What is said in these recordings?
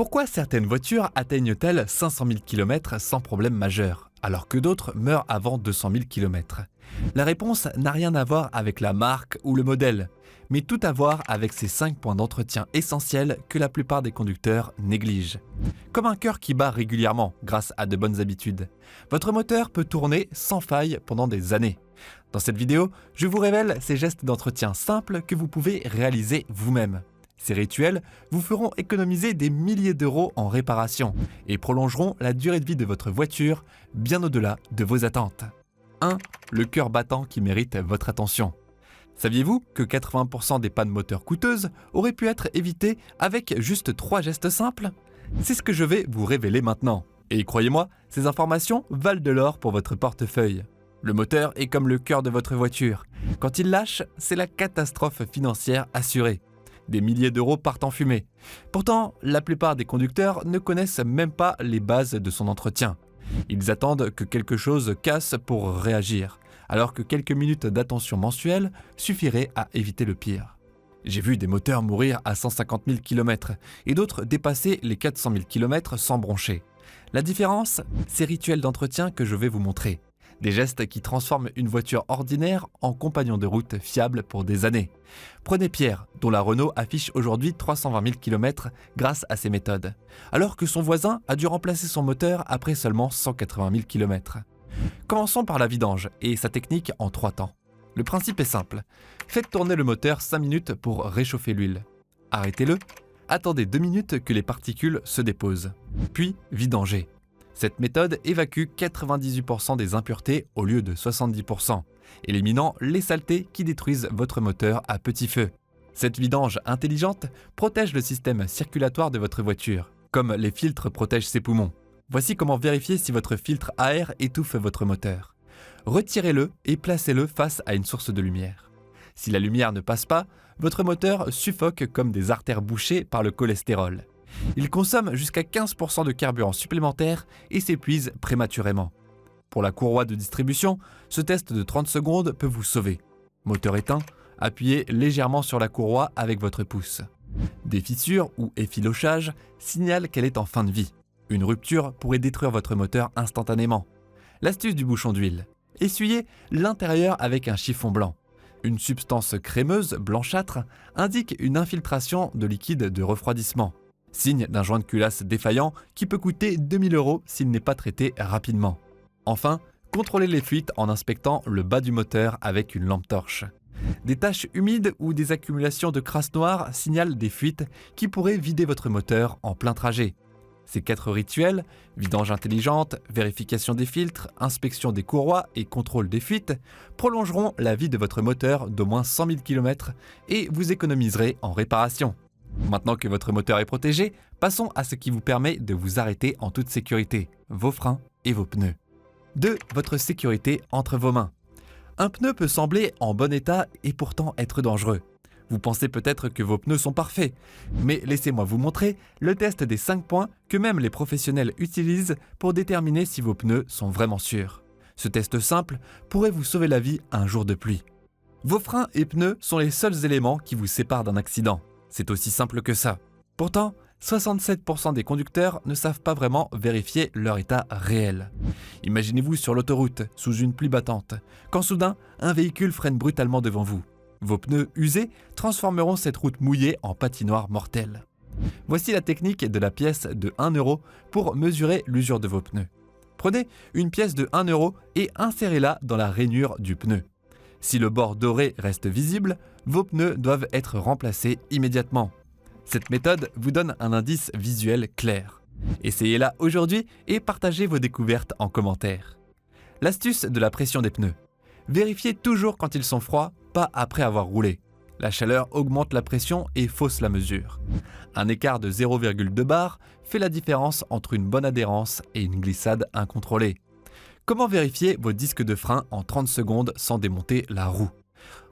Pourquoi certaines voitures atteignent-elles 500 000 km sans problème majeur, alors que d'autres meurent avant 200 000 km? La réponse n'a rien à voir avec la marque ou le modèle, mais tout à voir avec ces 5 points d'entretien essentiels que la plupart des conducteurs négligent. Comme un cœur qui bat régulièrement grâce à de bonnes habitudes, votre moteur peut tourner sans faille pendant des années. Dans cette vidéo, je vous révèle ces gestes d'entretien simples que vous pouvez réaliser vous-même. Ces rituels vous feront économiser des milliers d'euros en réparation et prolongeront la durée de vie de votre voiture bien au-delà de vos attentes. 1. Le cœur battant qui mérite votre attention. Saviez-vous que 80% des pannes moteurs coûteuses auraient pu être évitées avec juste 3 gestes simples? C'est ce que je vais vous révéler maintenant. Et croyez-moi, ces informations valent de l'or pour votre portefeuille. Le moteur est comme le cœur de votre voiture. Quand il lâche, c'est la catastrophe financière assurée. Des milliers d'euros partent en fumée. Pourtant, la plupart des conducteurs ne connaissent même pas les bases de son entretien. Ils attendent que quelque chose casse pour réagir, alors que quelques minutes d'attention mensuelle suffiraient à éviter le pire. J'ai vu des moteurs mourir à 150 000 km et d'autres dépasser les 400 000 km sans broncher. La différence, ces rituels d'entretien que je vais vous montrer. Des gestes qui transforment une voiture ordinaire en compagnon de route fiable pour des années. Prenez Pierre, dont la Renault affiche aujourd'hui 320 000 km grâce à ces méthodes, alors que son voisin a dû remplacer son moteur après seulement 180 000 km. Commençons par la vidange et sa technique en 3 temps. Le principe est simple. Faites tourner le moteur 5 minutes pour réchauffer l'huile. Arrêtez-le. Attendez 2 minutes que les particules se déposent. Puis vidangez. Cette méthode évacue 98% des impuretés au lieu de 70%, éliminant les saletés qui détruisent votre moteur à petit feu. Cette vidange intelligente protège le système circulatoire de votre voiture, comme les filtres protègent ses poumons. Voici comment vérifier si votre filtre à air étouffe votre moteur. Retirez-le et placez-le face à une source de lumière. Si la lumière ne passe pas, votre moteur suffoque comme des artères bouchées par le cholestérol. Il consomme jusqu'à 15% de carburant supplémentaire et s'épuise prématurément. Pour la courroie de distribution, ce test de 30 secondes peut vous sauver. Moteur éteint, appuyez légèrement sur la courroie avec votre pouce. Des fissures ou effilochages signalent qu'elle est en fin de vie. Une rupture pourrait détruire votre moteur instantanément. L'astuce du bouchon d'huile. Essuyez l'intérieur avec un chiffon blanc. Une substance crémeuse, blanchâtre, indique une infiltration de liquide de refroidissement. Signe d'un joint de culasse défaillant qui peut coûter 2 000 € s'il n'est pas traité rapidement. Enfin, contrôlez les fuites en inspectant le bas du moteur avec une lampe torche. Des taches humides ou des accumulations de crasse noire signalent des fuites qui pourraient vider votre moteur en plein trajet. Ces 4 rituels, vidange intelligente, vérification des filtres, inspection des courroies et contrôle des fuites, prolongeront la vie de votre moteur d'au moins 100 000 km et vous économiserez en réparation. Maintenant que votre moteur est protégé, passons à ce qui vous permet de vous arrêter en toute sécurité, vos freins et vos pneus. 2. Votre sécurité entre vos mains. Un pneu peut sembler en bon état et pourtant être dangereux. Vous pensez peut-être que vos pneus sont parfaits, mais laissez-moi vous montrer le test des 5 points que même les professionnels utilisent pour déterminer si vos pneus sont vraiment sûrs. Ce test simple pourrait vous sauver la vie un jour de pluie. Vos freins et pneus sont les seuls éléments qui vous séparent d'un accident. C'est aussi simple que ça. Pourtant, 67% des conducteurs ne savent pas vraiment vérifier leur état réel. Imaginez-vous sur l'autoroute, sous une pluie battante, quand soudain, un véhicule freine brutalement devant vous. Vos pneus usés transformeront cette route mouillée en patinoire mortelle. Voici la technique de la pièce de 1 € pour mesurer l'usure de vos pneus. Prenez une pièce de 1 € et insérez-la dans la rainure du pneu. Si le bord doré reste visible, vos pneus doivent être remplacés immédiatement. Cette méthode vous donne un indice visuel clair. Essayez-la aujourd'hui et partagez vos découvertes en commentaire. L'astuce de la pression des pneus. Vérifiez toujours quand ils sont froids, pas après avoir roulé. La chaleur augmente la pression et fausse la mesure. Un écart de 0,2 bar fait la différence entre une bonne adhérence et une glissade incontrôlée. Comment vérifier vos disques de frein en 30 secondes sans démonter la roue?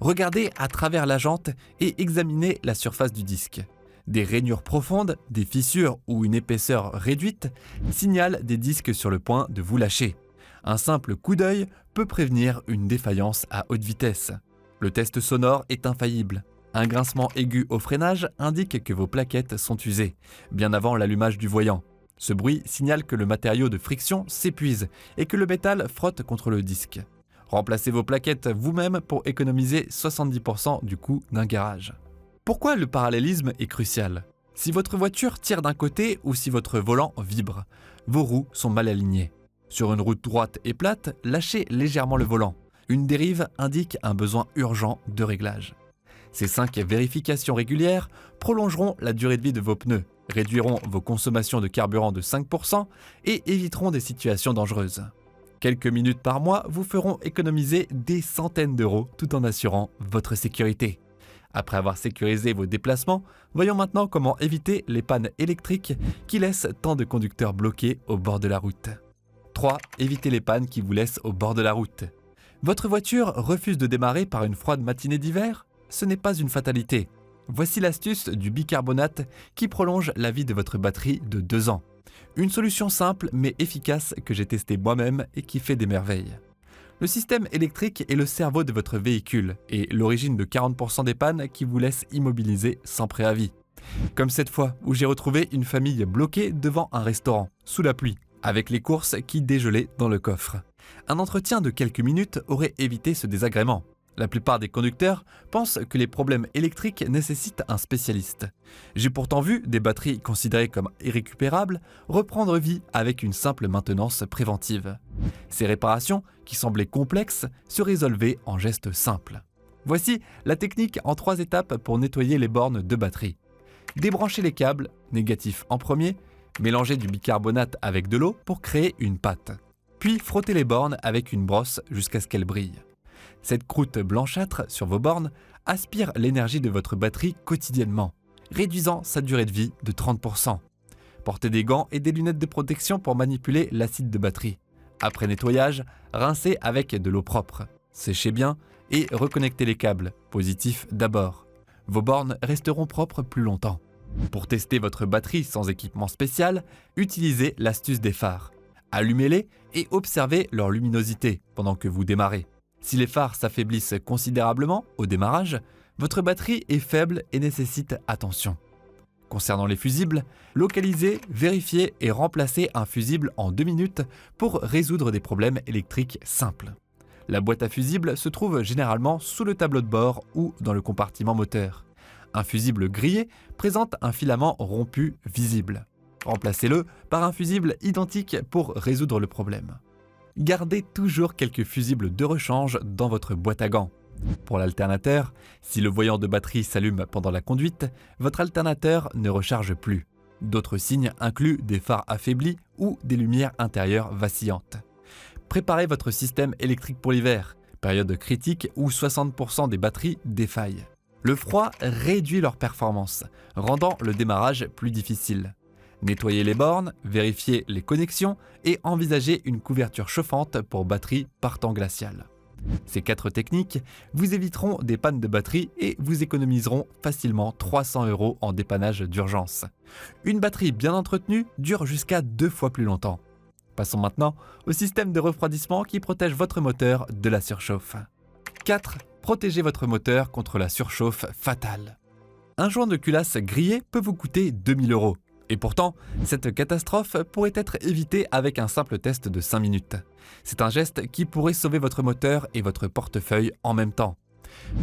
Regardez à travers la jante et examinez la surface du disque. Des rainures profondes, des fissures ou une épaisseur réduite signalent des disques sur le point de vous lâcher. Un simple coup d'œil peut prévenir une défaillance à haute vitesse. Le test sonore est infaillible. Un grincement aigu au freinage indique que vos plaquettes sont usées, bien avant l'allumage du voyant. Ce bruit signale que le matériau de friction s'épuise et que le métal frotte contre le disque. Remplacez vos plaquettes vous-même pour économiser 70% du coût d'un garage. Pourquoi le parallélisme est crucial ? Si votre voiture tire d'un côté ou si votre volant vibre, vos roues sont mal alignées. Sur une route droite et plate, lâchez légèrement le volant. Une dérive indique un besoin urgent de réglage. Ces 5 vérifications régulières prolongeront la durée de vie de vos pneus, réduiront vos consommations de carburant de 5% et éviteront des situations dangereuses. Quelques minutes par mois vous feront économiser des centaines d'euros tout en assurant votre sécurité. Après avoir sécurisé vos déplacements, voyons maintenant comment éviter les pannes électriques qui laissent tant de conducteurs bloqués au bord de la route. 3. Évitez les pannes qui vous laissent au bord de la route. Votre voiture refuse de démarrer par une froide matinée d'hiver ? Ce n'est pas une fatalité. Voici l'astuce du bicarbonate qui prolonge la vie de votre batterie de 2 ans. Une solution simple mais efficace que j'ai testée moi-même et qui fait des merveilles. Le système électrique est le cerveau de votre véhicule et l'origine de 40% des pannes qui vous laissent immobilisé sans préavis. Comme cette fois où j'ai retrouvé une famille bloquée devant un restaurant, sous la pluie, avec les courses qui dégelaient dans le coffre. Un entretien de quelques minutes aurait évité ce désagrément. La plupart des conducteurs pensent que les problèmes électriques nécessitent un spécialiste. J'ai pourtant vu des batteries considérées comme irrécupérables reprendre vie avec une simple maintenance préventive. Ces réparations, qui semblaient complexes, se résolvaient en gestes simples. Voici la technique en 3 étapes pour nettoyer les bornes de batterie. Débranchez les câbles, négatifs en premier, mélangez du bicarbonate avec de l'eau pour créer une pâte. Puis frottez les bornes avec une brosse jusqu'à ce qu'elles brillent. Cette croûte blanchâtre sur vos bornes aspire l'énergie de votre batterie quotidiennement, réduisant sa durée de vie de 30%. Portez des gants et des lunettes de protection pour manipuler l'acide de batterie. Après nettoyage, rincez avec de l'eau propre. Séchez bien et reconnectez les câbles, positifs d'abord. Vos bornes resteront propres plus longtemps. Pour tester votre batterie sans équipement spécial, utilisez l'astuce des phares. Allumez-les et observez leur luminosité pendant que vous démarrez. Si les phares s'affaiblissent considérablement au démarrage, votre batterie est faible et nécessite attention. Concernant les fusibles, localisez, vérifiez et remplacez un fusible en 2 minutes pour résoudre des problèmes électriques simples. La boîte à fusibles se trouve généralement sous le tableau de bord ou dans le compartiment moteur. Un fusible grillé présente un filament rompu visible. Remplacez-le par un fusible identique pour résoudre le problème. Gardez toujours quelques fusibles de rechange dans votre boîte à gants. Pour l'alternateur, si le voyant de batterie s'allume pendant la conduite, votre alternateur ne recharge plus. D'autres signes incluent des phares affaiblis ou des lumières intérieures vacillantes. Préparez votre système électrique pour l'hiver, période critique où 60% des batteries défaillent. Le froid réduit leur performance, rendant le démarrage plus difficile. Nettoyez les bornes, vérifiez les connexions et envisagez une couverture chauffante pour batterie par temps glacial. Ces 4 techniques vous éviteront des pannes de batterie et vous économiseront facilement 300 € en dépannage d'urgence. Une batterie bien entretenue dure jusqu'à 2 fois plus longtemps. Passons maintenant au système de refroidissement qui protège votre moteur de la surchauffe. 4. Protégez votre moteur contre la surchauffe fatale. Un joint de culasse grillé peut vous coûter 2000 €. Et pourtant, cette catastrophe pourrait être évitée avec un simple test de 5 minutes. C'est un geste qui pourrait sauver votre moteur et votre portefeuille en même temps.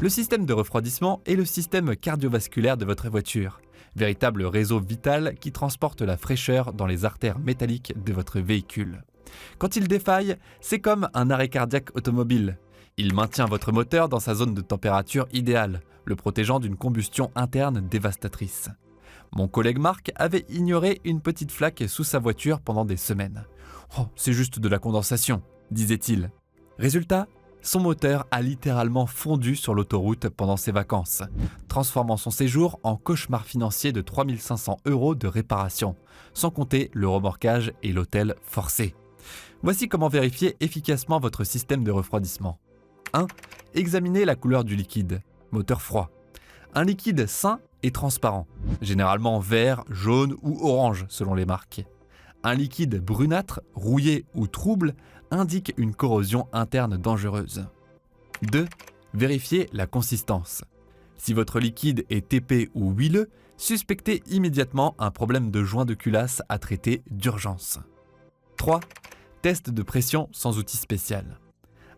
Le système de refroidissement est le système cardiovasculaire de votre voiture, véritable réseau vital qui transporte la fraîcheur dans les artères métalliques de votre véhicule. Quand il défaille, c'est comme un arrêt cardiaque automobile. Il maintient votre moteur dans sa zone de température idéale, le protégeant d'une combustion interne dévastatrice. Mon collègue Marc avait ignoré une petite flaque sous sa voiture pendant des semaines. « Oh, c'est juste de la condensation », disait-il. Résultat, son moteur a littéralement fondu sur l'autoroute pendant ses vacances, transformant son séjour en cauchemar financier de 3500 € de réparation, sans compter le remorquage et l'hôtel forcé. Voici comment vérifier efficacement votre système de refroidissement. 1. Examinez la couleur du liquide. Moteur froid. Un liquide sain et transparent, généralement vert, jaune ou orange selon les marques. Un liquide brunâtre, rouillé ou trouble indique une corrosion interne dangereuse. 2. Vérifiez la consistance. Si votre liquide est épais ou huileux, suspectez immédiatement un problème de joint de culasse à traiter d'urgence. 3. Test de pression sans outil spécial.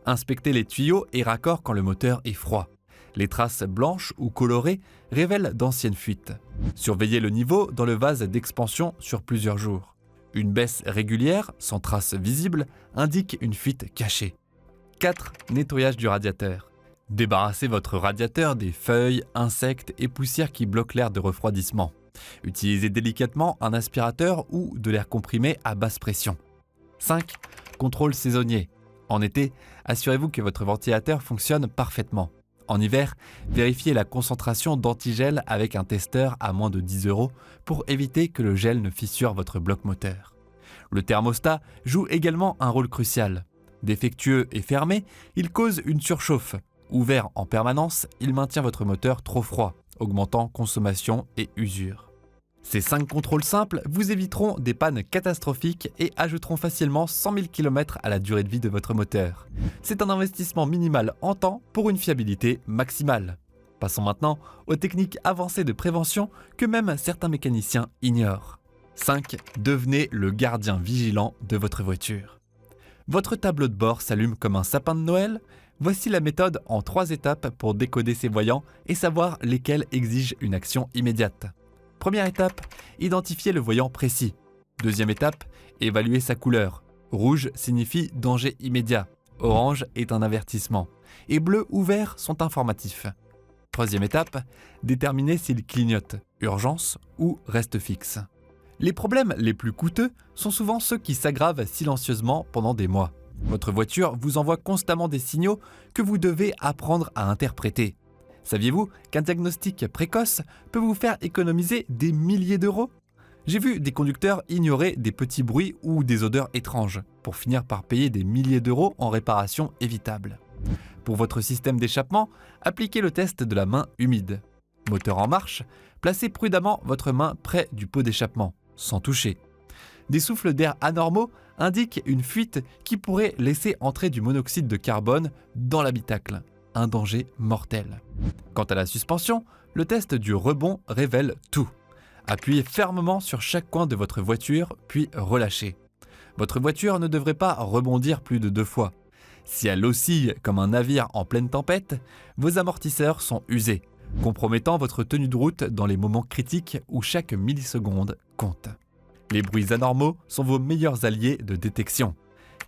Inspectez les tuyaux et raccords quand le moteur est froid. Les traces blanches ou colorées révèlent d'anciennes fuites. Surveillez le niveau dans le vase d'expansion sur plusieurs jours. Une baisse régulière, sans traces visibles, indique une fuite cachée. 4. Nettoyage du radiateur. Débarrassez votre radiateur des feuilles, insectes et poussières qui bloquent l'air de refroidissement. Utilisez délicatement un aspirateur ou de l'air comprimé à basse pression. 5. Contrôle saisonnier. En été, assurez-vous que votre ventilateur fonctionne parfaitement. En hiver, vérifiez la concentration d'antigel avec un testeur à moins de 10 € pour éviter que le gel ne fissure votre bloc moteur. Le thermostat joue également un rôle crucial. Défectueux et fermé, il cause une surchauffe. Ouvert en permanence, il maintient votre moteur trop froid, augmentant consommation et usure. Ces 5 contrôles simples vous éviteront des pannes catastrophiques et ajouteront facilement 100 000 km à la durée de vie de votre moteur. C'est un investissement minimal en temps pour une fiabilité maximale. Passons maintenant aux techniques avancées de prévention que même certains mécaniciens ignorent. 5. Devenez le gardien vigilant de votre voiture. Votre tableau de bord s'allume comme un sapin de Noël? Voici la méthode en 3 étapes pour décoder ses voyants et savoir lesquels exigent une action immédiate. Première étape, identifier le voyant précis. Deuxième étape, évaluer sa couleur. Rouge signifie danger immédiat. Orange est un avertissement. Et bleu ou vert sont informatifs. Troisième étape, déterminer s'il clignote, urgence ou reste fixe. Les problèmes les plus coûteux sont souvent ceux qui s'aggravent silencieusement pendant des mois. Votre voiture vous envoie constamment des signaux que vous devez apprendre à interpréter. Saviez-vous qu'un diagnostic précoce peut vous faire économiser des milliers d'euros? J'ai vu des conducteurs ignorer des petits bruits ou des odeurs étranges pour finir par payer des milliers d'euros en réparation évitable. Pour votre système d'échappement, appliquez le test de la main humide. Moteur en marche, placez prudemment votre main près du pot d'échappement, sans toucher. Des souffles d'air anormaux indiquent une fuite qui pourrait laisser entrer du monoxyde de carbone dans l'habitacle. Un danger mortel. Quant à la suspension, le test du rebond révèle tout. Appuyez fermement sur chaque coin de votre voiture, puis relâchez. Votre voiture ne devrait pas rebondir plus de 2 fois. Si elle oscille comme un navire en pleine tempête, vos amortisseurs sont usés, compromettant votre tenue de route dans les moments critiques où chaque milliseconde compte. Les bruits anormaux sont vos meilleurs alliés de détection.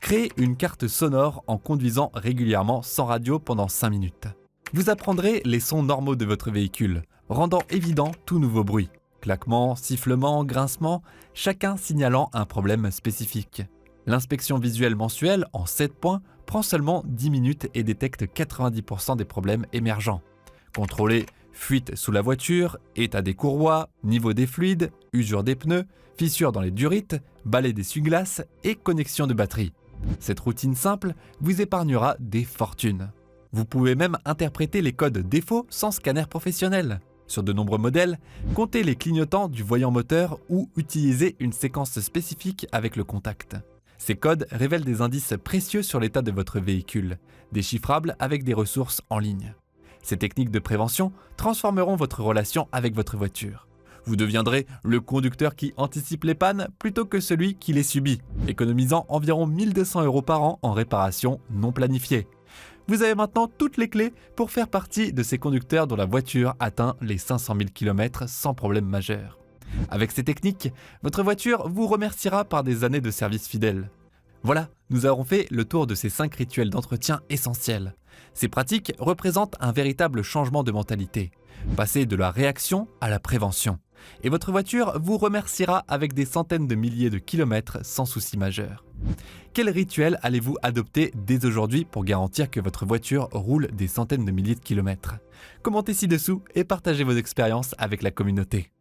Créez une carte sonore en conduisant régulièrement sans radio pendant 5 minutes. Vous apprendrez les sons normaux de votre véhicule, rendant évident tout nouveau bruit. Claquements, sifflements, grincements, chacun signalant un problème spécifique. L'inspection visuelle mensuelle en 7 points prend seulement 10 minutes et détecte 90% des problèmes émergents. Contrôlez fuite sous la voiture, état des courroies, niveau des fluides, usure des pneus, fissures dans les durites, balai d'essuie-glace et connexion de batterie. Cette routine simple vous épargnera des fortunes. Vous pouvez même interpréter les codes défauts sans scanner professionnel. Sur de nombreux modèles, comptez les clignotants du voyant moteur ou utilisez une séquence spécifique avec le contact. Ces codes révèlent des indices précieux sur l'état de votre véhicule, déchiffrables avec des ressources en ligne. Ces techniques de prévention transformeront votre relation avec votre voiture. Vous deviendrez le conducteur qui anticipe les pannes plutôt que celui qui les subit, économisant environ 1 200 € par an en réparation non planifiée. Vous avez maintenant toutes les clés pour faire partie de ces conducteurs dont la voiture atteint les 500 000 km sans problème majeur. Avec ces techniques, votre voiture vous remerciera par des années de service fidèle. Voilà, nous avons fait le tour de ces 5 rituels d'entretien essentiels. Ces pratiques représentent un véritable changement de mentalité. Passer de la réaction à la prévention. Et votre voiture vous remerciera avec des centaines de milliers de kilomètres sans souci majeur. Quel rituel allez-vous adopter dès aujourd'hui pour garantir que votre voiture roule des centaines de milliers de kilomètres? Commentez ci-dessous et partagez vos expériences avec la communauté.